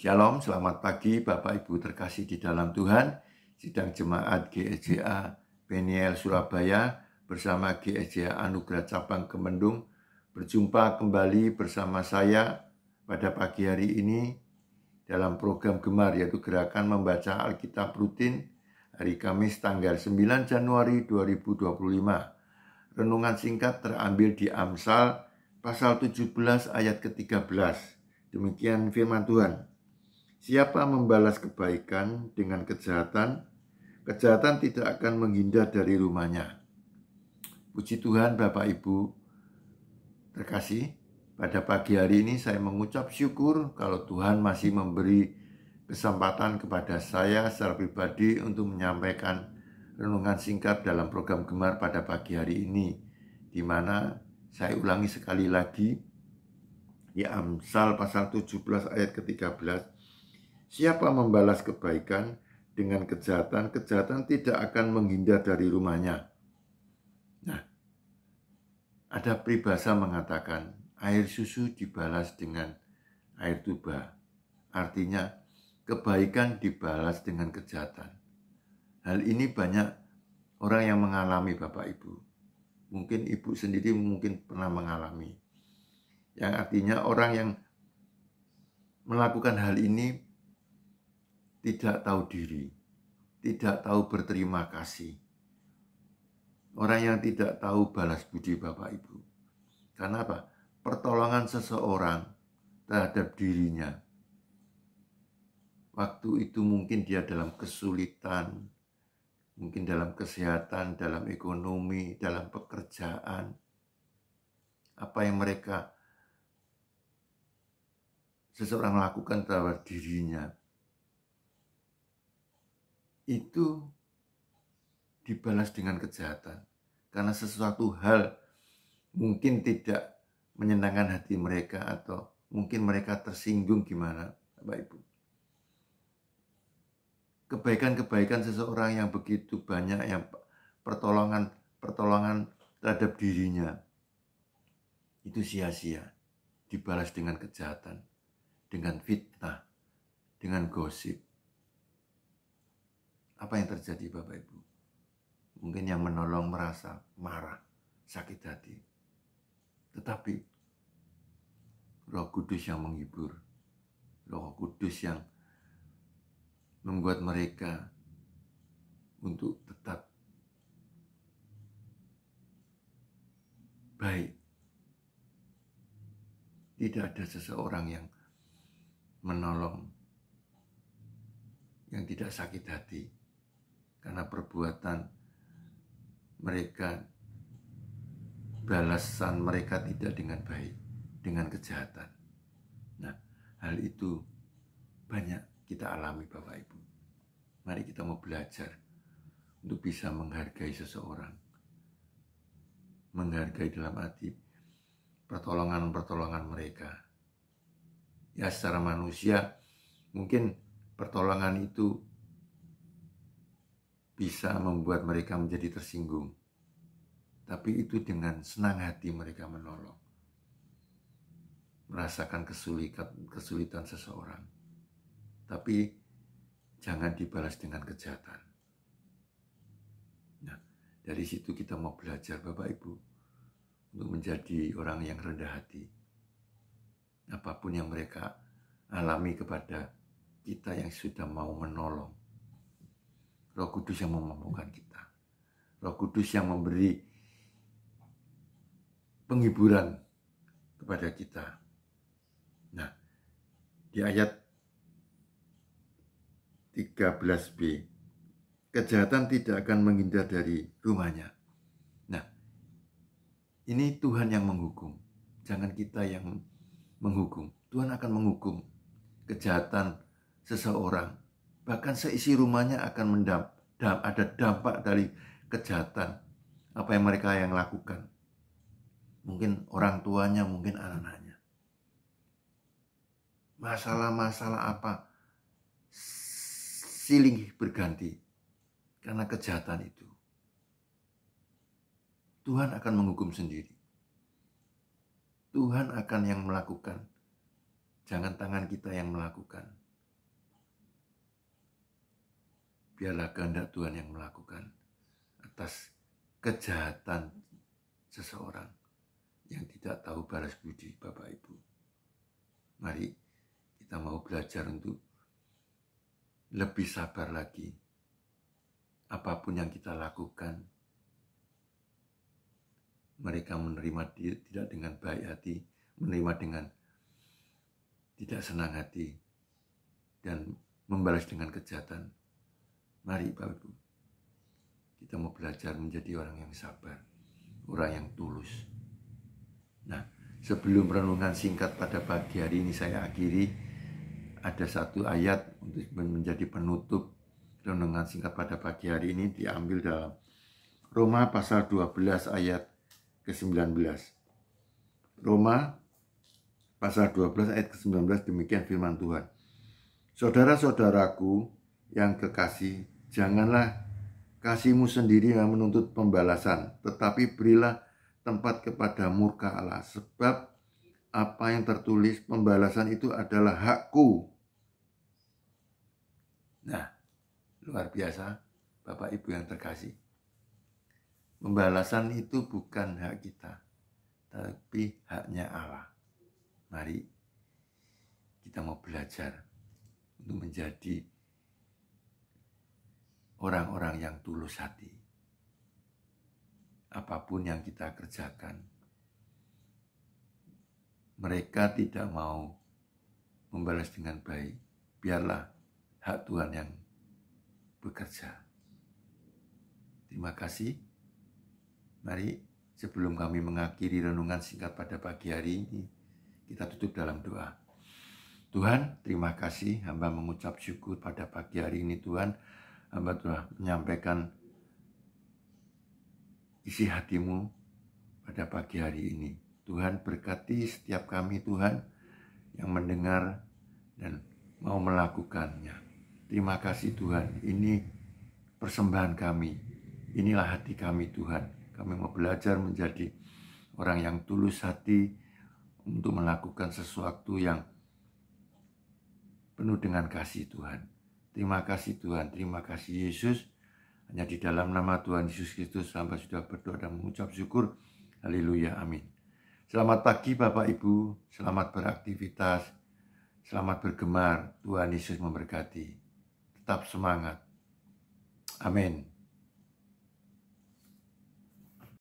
Shalom, selamat pagi Bapak Ibu terkasih di dalam Tuhan. Sidang Jemaat GSJA Peniel Surabaya bersama GSJA Anugerah Cabang Kemendung berjumpa kembali bersama saya pada pagi hari ini dalam program Gemar, yaitu Gerakan Membaca Alkitab Rutin hari Kamis tanggal 9 Januari 2025. Renungan singkat terambil di Amsal pasal 17 ayat ke-13. Demikian firman Tuhan. Siapa membalas kebaikan dengan kejahatan, kejahatan tidak akan menghindar dari rumahnya. Puji Tuhan Bapak Ibu terkasih, pada pagi hari ini saya mengucap syukur kalau Tuhan masih memberi kesempatan kepada saya secara pribadi untuk menyampaikan renungan singkat dalam program Gemar pada pagi hari ini, di mana saya ulangi sekali lagi di Amsal pasal 17 ayat ke-13. Siapa membalas kebaikan dengan kejahatan, kejahatan tidak akan menghindar dari rumahnya. Nah, ada peribahasa mengatakan air susu dibalas dengan air tuba. Artinya kebaikan dibalas dengan kejahatan. Hal ini banyak orang yang mengalami Bapak Ibu. Mungkin Ibu sendiri mungkin pernah mengalami. Yang artinya orang yang melakukan hal ini tidak tahu diri, tidak tahu berterima kasih. Orang yang tidak tahu balas budi Bapak Ibu. Karena apa? Pertolongan seseorang terhadap dirinya. Waktu itu mungkin dia dalam kesulitan, mungkin dalam kesehatan, dalam ekonomi, dalam pekerjaan. Apa yang seseorang lakukan terhadap dirinya, itu dibalas dengan kejahatan. Karena sesuatu hal mungkin tidak menyenangkan hati mereka atau mungkin mereka tersinggung gimana, Bapak Ibu. Kebaikan-kebaikan seseorang yang begitu banyak, yang pertolongan terhadap dirinya, itu sia-sia, dibalas dengan kejahatan, dengan fitnah, dengan gosip. Apa yang terjadi Bapak Ibu? Mungkin yang menolong merasa marah, sakit hati. Tetapi Roh Kudus yang menghibur, Roh Kudus yang membuat mereka untuk tetap baik. Tidak ada seseorang yang menolong yang tidak sakit hati karena perbuatan mereka, balasan mereka tidak dengan baik, dengan kejahatan. Nah, hal itu banyak kita alami Bapak Ibu. Mari kita mau belajar untuk bisa menghargai seseorang. Menghargai dalam arti pertolongan mereka. Ya, secara manusia mungkin pertolongan itu bisa membuat mereka menjadi tersinggung. Tapi itu dengan senang hati mereka menolong. Merasakan kesulitan seseorang. Tapi jangan dibalas dengan kejahatan. Nah, dari situ kita mau belajar Bapak Ibu untuk menjadi orang yang rendah hati. Apapun yang mereka alami kepada kita yang sudah mau menolong. Roh Kudus yang memampukan kita. Roh Kudus yang memberi penghiburan kepada kita. Nah, di ayat 13b, kejahatan tidak akan menghindar dari rumahnya. Nah, ini Tuhan yang menghukum. Jangan kita yang menghukum. Tuhan akan menghukum kejahatan seseorang. Bahkan seisi rumahnya akan ada dampak dari kejahatan apa yang mereka yang lakukan. Mungkin orang tuanya, mungkin anak-anaknya. Masalah-masalah apa silih berganti karena kejahatan itu. Tuhan akan menghukum sendiri. Tuhan akan yang melakukan. Jangan tangan kita yang melakukan. biarlah kehendak Tuhan yang melakukan atas kejahatan seseorang yang tidak tahu balas budi, Bapak Ibu. Mari kita mau belajar untuk lebih sabar lagi. Apapun yang kita lakukan, mereka menerima tidak dengan baik hati, menerima dengan tidak senang hati, dan membalas dengan kejahatan. Mari Bapak Ibu, kita mau belajar menjadi orang yang sabar, orang yang tulus. Nah, sebelum renungan singkat pada pagi hari ini saya akhiri, ada satu ayat untuk menjadi penutup renungan singkat pada pagi hari ini, diambil dalam Roma pasal 12 ayat ke-19. Roma pasal 12 ayat ke-19, demikian firman Tuhan. Saudara-saudaraku yang kekasih, janganlah kasihmu sendiri yang menuntut pembalasan, tetapi berilah tempat kepada murka Allah. Sebab apa yang tertulis, pembalasan itu adalah hakku. Nah, luar biasa Bapak Ibu yang terkasih. Pembalasan itu bukan hak kita, tapi haknya Allah. Mari kita mau belajar untuk menjadi orang-orang yang tulus hati. Apapun yang kita kerjakan, mereka tidak mau membalas dengan baik. Biarlah hak Tuhan yang bekerja. Terima kasih. Mari sebelum kami mengakhiri renungan singkat pada pagi hari ini, kita tutup dalam doa. Tuhan, terima kasih. Hamba mengucap syukur pada pagi hari ini Tuhan. Hamba telah menyampaikan isi hatimu pada pagi hari ini. Tuhan, berkati setiap kami Tuhan yang mendengar dan mau melakukannya. Terima kasih Tuhan, ini persembahan kami. Inilah hati kami Tuhan. Kami mau belajar menjadi orang yang tulus hati untuk melakukan sesuatu yang penuh dengan kasih Tuhan. Terima kasih Tuhan, terima kasih Yesus. Hanya di dalam nama Tuhan Yesus Kristus hamba sudah berdoa dan mengucap syukur. Haleluya, amin. Selamat pagi Bapak Ibu, selamat beraktivitas, selamat bergemar. Tuhan Yesus memberkati. Tetap semangat. Amin.